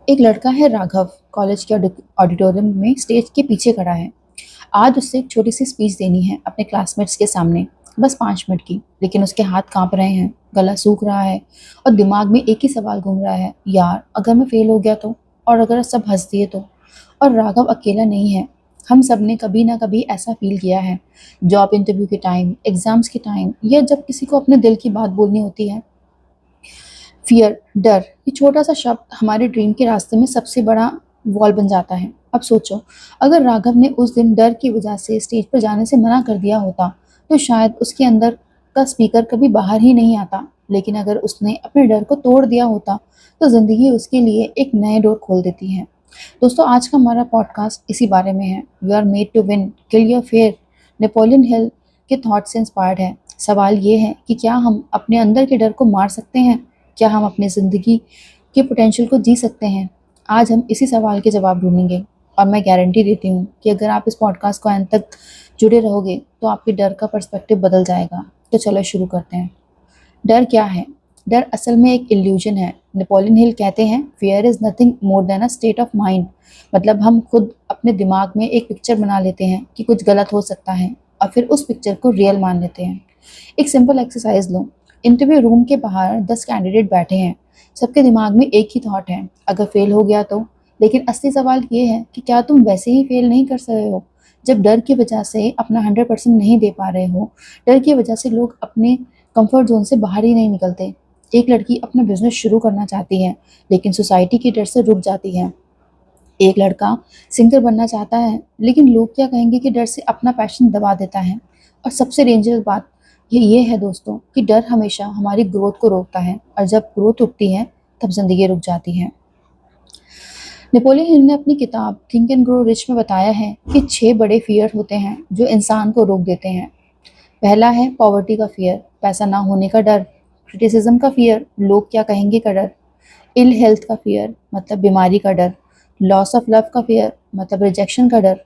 एक लड़का है राघव, कॉलेज के ऑडिटोरियम में स्टेज के पीछे खड़ा है। आज उससे एक छोटी सी स्पीच देनी है अपने क्लासमेट्स के सामने, बस 5 मिनट की। लेकिन उसके हाथ कांप रहे हैं, गला सूख रहा है और दिमाग में एक ही सवाल घूम रहा है, यार अगर मैं फेल हो गया तो, और अगर सब हंस दिए तो। और राघव अकेला नहीं है, हम सब ने कभी ना कभी ऐसा फील किया है। जॉब इंटरव्यू के टाइम, एग्जाम्स के टाइम, या जब किसी को अपने दिल की बात बोलनी होती है। फियर, डर, ये छोटा सा शब्द हमारे ड्रीम के रास्ते में सबसे बड़ा वॉल बन जाता है। अब सोचो, अगर राघव ने उस दिन डर की वजह से स्टेज पर जाने से मना कर दिया होता तो शायद उसके अंदर का स्पीकर कभी बाहर ही नहीं आता। लेकिन अगर उसने अपने डर को तोड़ दिया होता तो जिंदगी उसके लिए एक नए डोर खोल देती है। दोस्तों, आज का हमारा पॉडकास्ट इसी बारे में है। We are made to win, kill your fear, Napoleon Hill के थॉट से इंस्पायर्ड है। सवाल ये है कि क्या हम अपने अंदर के डर को मार सकते हैं? क्या हम अपनी ज़िंदगी के पोटेंशियल को जी सकते हैं? आज हम इसी सवाल के जवाब ढूंढेंगे। और मैं गारंटी देती हूँ कि अगर आप इस पॉडकास्ट को अंत तक जुड़े रहोगे तो आपके डर का पर्सपेक्टिव बदल जाएगा। तो चलो शुरू करते हैं। डर क्या है? डर असल में एक इल्यूजन है। नेपोलियन हिल कहते हैं, fear is nothing more than a state of mind. मतलब हम खुद अपने दिमाग में एक पिक्चर बना लेते हैं कि कुछ गलत हो सकता है और फिर उस पिक्चर को रियल मान लेते हैं। एक सिंपल एक्सरसाइज लो। इंटरव्यू रूम के बाहर 10 कैंडिडेट बैठे हैं। सबके दिमाग में एक ही थॉट है, अगर फेल हो गया तो। लेकिन असली सवाल ये है कि क्या तुम वैसे ही फेल नहीं कर रहे हो? जब डर की वजह से अपना 100% नहीं दे पा रहे हो, डर की वजह से लोग अपने कंफर्ट जोन से बाहर ही नहीं निकलते। एक लड़की अपना बिजनेस शुरू करना चाहती है लेकिन सोसाइटी के डर से रुक जाती है। एक लड़का सिंगर बनना चाहता है लेकिन लोग क्या कहेंगे कि डर से अपना पैशन दबा देता है। और सबसे डेंजरस बात ये है दोस्तों कि डर हमेशा हमारी ग्रोथ को रोकता है, और जब ग्रोथ रुकती है तब जिंदगी रुक जाती है। नेपोलियन हिल ने अपनी किताब थिंक एंड ग्रो रिच में बताया है कि 6 बड़े फियर होते हैं जो इंसान को रोक देते हैं। पहला है पॉवर्टी का फियर, पैसा ना होने का डर। क्रिटिसिज्म का फियर, लोग क्या कहेंगे का डर। इल हेल्थ का फियर, मतलब बीमारी का डर। लॉस ऑफ लव का फियर, मतलब रिजेक्शन का डर।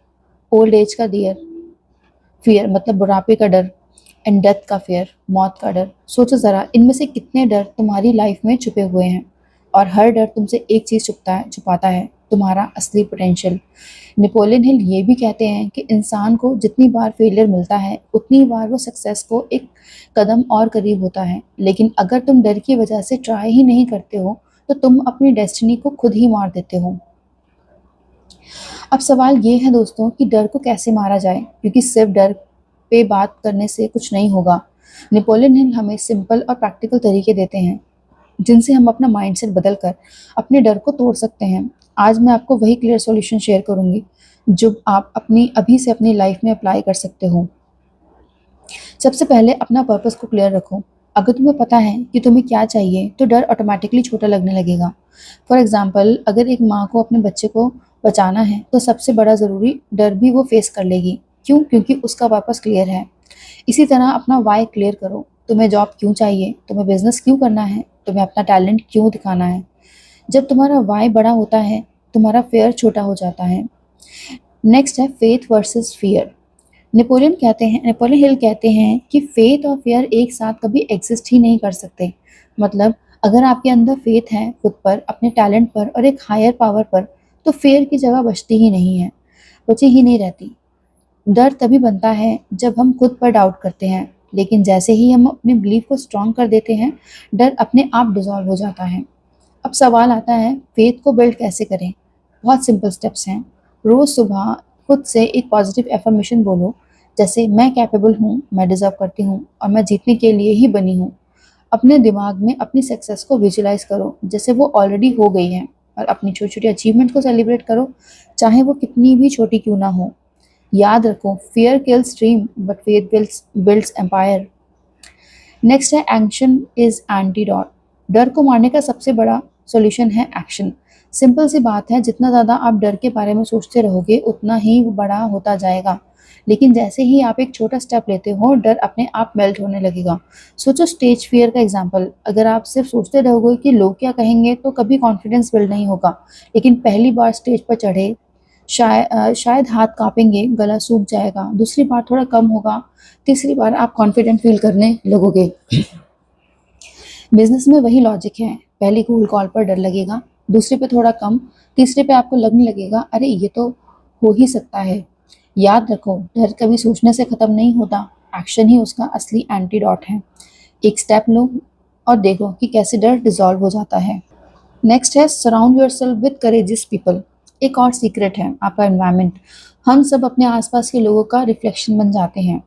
ओल्ड एज का डियर फियर, मतलब बुढ़ापे का डर। एंड डेथ का फियर, मौत का डर। सोचो ज़रा, इनमें से कितने डर तुम्हारी लाइफ में छुपे हुए हैं। और हर डर तुमसे एक चीज़ छुपाता है, तुम्हारा असली पोटेंशियल। नेपोलियन हिल ये भी कहते हैं कि इंसान को जितनी बार फेलियर मिलता है उतनी बार वो सक्सेस को एक कदम और करीब होता है। लेकिन अगर तुम डर की वजह से ट्राई ही नहीं करते हो तो तुम अपनी डेस्टिनी को खुद ही मार देते हो। अब सवाल ये है दोस्तों कि डर को कैसे मारा जाए, क्योंकि सिर्फ डर पे बात करने से कुछ नहीं होगा। नेपोलियन हिल हमें सिंपल और प्रैक्टिकल तरीके देते हैं जिनसे हम अपना माइंडसेट बदल कर अपने डर को तोड़ सकते हैं। आज मैं आपको वही क्लियर सॉल्यूशन शेयर करूंगी जो आप अपनी अभी से अपनी लाइफ में अप्लाई कर सकते हो। सबसे पहले अपना पर्पस को क्लियर रखो। अगर तुम्हें पता है कि तुम्हें क्या चाहिए तो डर ऑटोमेटिकली छोटा लगने लगेगा। फॉर एग्जाम्पल, अगर एक माँ को अपने बच्चे को बचाना है तो सबसे बड़ा ज़रूरी डर भी वो फेस कर लेगी। क्यों? क्योंकि उसका पर्पस क्लियर है। इसी तरह अपना वाई क्लियर करो। तुम्हें जॉब क्यों चाहिए, तुम्हें बिजनेस क्यों करना है, तुम्हें अपना टैलेंट क्यों दिखाना है। जब तुम्हारा वाई बड़ा होता है तुम्हारा फेयर छोटा हो जाता है। नेक्स्ट है faith versus fear. Napoleon Hill कहते हैं कि फेथ और फियर एक साथ कभी एग्जिस्ट ही नहीं कर सकते। मतलब अगर आपके अंदर फेथ है खुद पर, अपने टैलेंट पर और एक हायर पावर पर, तो फेयर की जगह बची ही नहीं रहती। डर तभी बनता है जब हम खुद पर डाउट करते हैं, लेकिन जैसे ही हम अपने बिलीफ को स्ट्रॉन्ग कर देते हैं डर अपने आप डिसॉल्व हो जाता है। अब सवाल आता है, फेथ को बिल्ड कैसे करें? बहुत सिंपल स्टेप्स हैं। रोज़ सुबह खुद से एक पॉजिटिव एफर्मेशन बोलो, जैसे मैं कैपेबल हूँ, मैं डिज़र्व करती हूँ और मैं जीतने के लिए ही बनी हूँ। अपने दिमाग में अपनी सक्सेस को विजुलाइज करो जैसे वो ऑलरेडी हो गई है, और अपनी छोटी छोटी अचीवमेंट को सेलिब्रेट करो, चाहे वो कितनी भी छोटी क्यों ना हो। याद रखो, fear kills dream but faith builds empire. Next है एक्शन इज एंटीडोट। डर को मारने का सबसे बड़ा सॉल्यूशन है एक्शन। सिंपल सी बात है, जितना ज़्यादा आप डर के बारे में सोचते रहोगे उतना ही वो बड़ा होता जाएगा। लेकिन जैसे ही आप एक छोटा स्टेप लेते हो डर अपने आप मेल्ट होने लगेगा। सोचो स्टेज फियर का एग्जाम्पल। अगर आप सिर्फ सोचते रहोगे कि लोग क्या कहेंगे तो कभी कॉन्फिडेंस बिल्ड नहीं होगा। लेकिन पहली बार स्टेज पर चढ़े शायद हाथ कांपेंगे, गला सूख जाएगा, दूसरी बार थोड़ा कम होगा, तीसरी बार आप कॉन्फिडेंट फील करने लगोगे। बिजनेस में वही लॉजिक है। पहली कोल्ड कॉल पर डर लगेगा, दूसरे पे थोड़ा कम, तीसरे पे आपको लगने लगेगा अरे ये तो हो ही सकता है। याद रखो, डर कभी सोचने से खत्म नहीं होता, एक्शन ही उसका असली एंटीडोट है। एक स्टेप लो और देखो कि कैसे डर डिसॉल्व हो जाता है। नेक्स्ट है surround yourself with courageous people. एक और सीक्रेट है आपका एनवायरनमेंट। हम सब अपने आसपास के लोगों का रिफ्लेक्शन बन जाते हैं।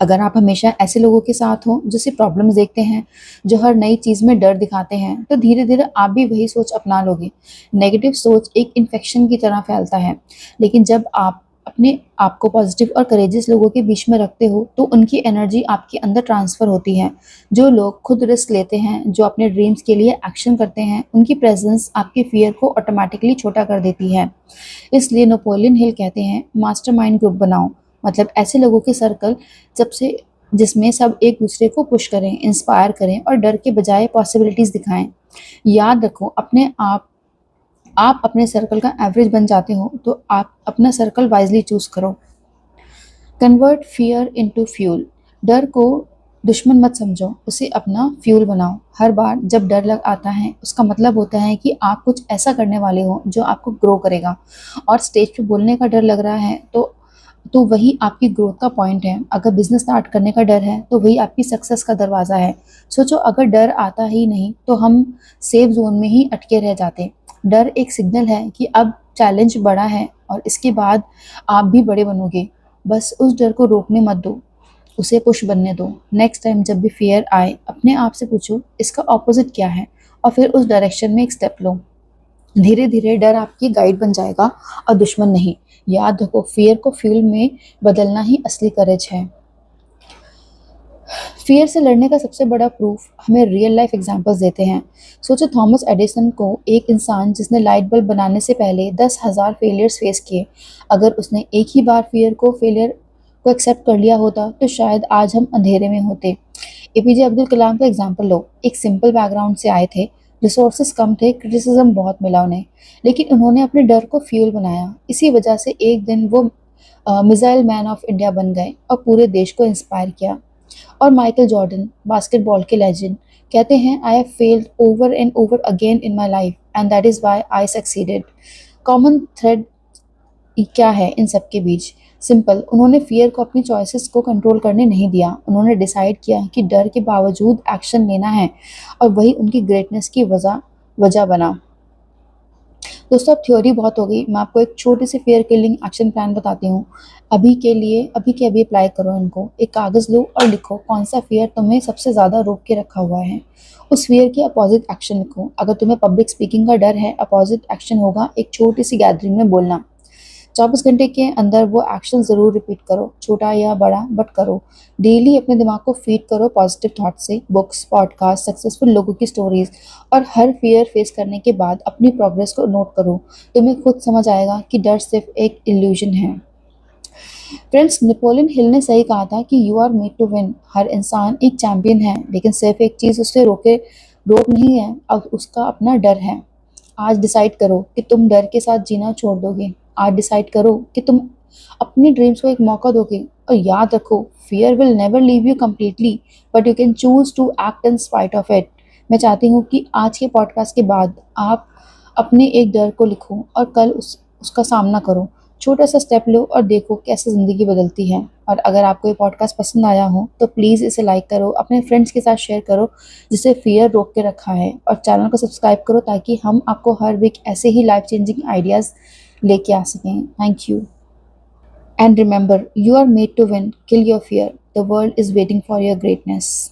अगर आप हमेशा ऐसे लोगों के साथ हो जो सिर्फ प्रॉब्लम्स देखते हैं, जो हर नई चीज़ में डर दिखाते हैं, तो धीरे धीरे आप भी वही सोच अपना लोगे। नेगेटिव सोच एक इन्फेक्शन की तरह फैलता है, लेकिन जब आप अपने आप को पॉजिटिव और करेजियस लोगों के बीच में रखते हो तो उनकी एनर्जी आपके अंदर ट्रांसफ़र होती है। जो लोग खुद रिस्क लेते हैं, जो अपने ड्रीम्स के लिए एक्शन करते हैं, उनकी प्रेजेंस आपके फियर को ऑटोमेटिकली छोटा कर देती है। इसलिए नेपोलियन हिल कहते हैं मास्टरमाइंड ग्रुप बनाओ, मतलब ऐसे लोगों के सर्कल सबसे जिसमें सब एक दूसरे को पुश करें, इंस्पायर करें और डर के बजाय पॉसिबिलिटीज़ दिखाएं। याद रखो, अपने आप अपने सर्कल का एवरेज बन जाते हो, तो आप अपना सर्कल वाइजली चूज करो। Convert fear into fuel. डर को दुश्मन मत समझो, उसे अपना फ्यूल बनाओ। हर बार जब डर लग आता है उसका मतलब होता है कि आप कुछ ऐसा करने वाले हो जो आपको ग्रो करेगा। और स्टेज पे बोलने का डर लग रहा है तो वही आपकी ग्रोथ का पॉइंट है। अगर बिजनेस स्टार्ट करने का डर है तो वही आपकी सक्सेस का दरवाज़ा है। सोचो, अगर डर आता ही नहीं तो हम सेफ जोन में ही अटके रह जाते। डर एक सिग्नल है कि अब चैलेंज बड़ा है और इसके बाद आप भी बड़े बनोगे। बस उस डर को रोकने मत दो, उसे पुश बनने दो। नेक्स्ट टाइम जब भी फियर आए, अपने आप से पूछो इसका ऑपोजिट क्या है और फिर उस डायरेक्शन में एक स्टेप लो। धीरे धीरे डर आपकी गाइड बन जाएगा और दुश्मन नहीं। याद रखो, फियर को फ्यूल में बदलना ही असली करेज है। फियर से लड़ने का सबसे बड़ा प्रूफ हमें रियल लाइफ एग्जांपल्स देते हैं। सोचो, थॉमस एडिसन को, एक इंसान जिसने लाइट बल्ब बनाने से पहले 10,000 फेलियर्स फेस किए। अगर उसने एक ही बार फेलियर को एक्सेप्ट कर लिया होता तो शायद आज हम अंधेरे में होते। एपीजे अब्दुल कलाम का एग्जाम्पल लो। एक सिंपल बैकग्राउंड से आए थे, रिसोर्सेज कम थे, क्रिटिसिज्म बहुत मिला उन्हें, लेकिन उन्होंने अपने डर को फ्यूल बनाया। इसी वजह से एक दिन वो मिसाइल मैन ऑफ इंडिया बन गए और पूरे देश को इंस्पायर किया। और माइकल जॉर्डन, बास्केटबॉल के लेजेंड, कहते हैं I have failed over and over again in my life and that is why I succeeded. Common thread क्या है इन सब के बीच? सिंपल, उन्होंने फियर को अपनी चॉइसेस को कंट्रोल करने नहीं दिया। उन्होंने डिसाइड किया कि डर के बावजूद एक्शन लेना है और वही उनकी ग्रेटनेस की वजह बना। दोस्तों, अब थ्योरी बहुत हो गई, मैं आपको एक छोटी सी फेयर किलिंग एक्शन प्लान बताती हूँ। अभी के अभी अप्लाई करो इनको। एक कागज़ लो और लिखो कौन सा फियर तुम्हें सबसे ज़्यादा रोक के रखा हुआ है। उस फियर की अपोजिट एक्शन लिखो। अगर तुम्हें पब्लिक स्पीकिंग का डर है, अपोजिट एक्शन होगा एक छोटी सी गैदरिंग में बोलना। 24 घंटे के अंदर वो एक्शन ज़रूर रिपीट करो, छोटा या बड़ा बट करो। डेली अपने दिमाग को फीड करो पॉजिटिव थॉट से, बुक्स, पॉडकास्ट, सक्सेसफुल लोगों की स्टोरीज, और हर फियर फेस करने के बाद अपनी प्रोग्रेस को नोट करो। तुम्हें खुद समझ आएगा कि डर सिर्फ एक इल्यूजन है। फ्रेंड्स, नेपोलियन हिल ने सही कहा था कि you are made to win. हर इंसान एक चैंपियन है, लेकिन सिर्फ एक चीज़ उससे रोक नहीं है, अब उसका अपना डर है। आज डिसाइड करो कि तुम डर के साथ जीना छोड़ दोगे। आज डिसाइड करो कि तुम अपनी ड्रीम्स को एक मौका दोगे। और याद रखो, fear will never leave you completely, but you can choose to act in spite of it. मैं चाहती हूँ कि आज के पॉडकास्ट के बाद आप अपने एक डर को लिखो और कल उसका सामना करो। छोटा सा स्टेप लो और देखो कैसे ज़िंदगी बदलती है। और अगर आपको ये पॉडकास्ट पसंद आया हो तो प्लीज़ इसे लाइक करो, अपने फ्रेंड्स के साथ शेयर करो जिसे फियर रोक के रखा है, और चैनल को सब्सक्राइब करो ताकि हम आपको हर वीक ऐसे ही लाइफ चेंजिंग आइडियाज़ लेके आ सकें। Thank you and remember, you are made to win. Kill your fear, the world is waiting for your greatness.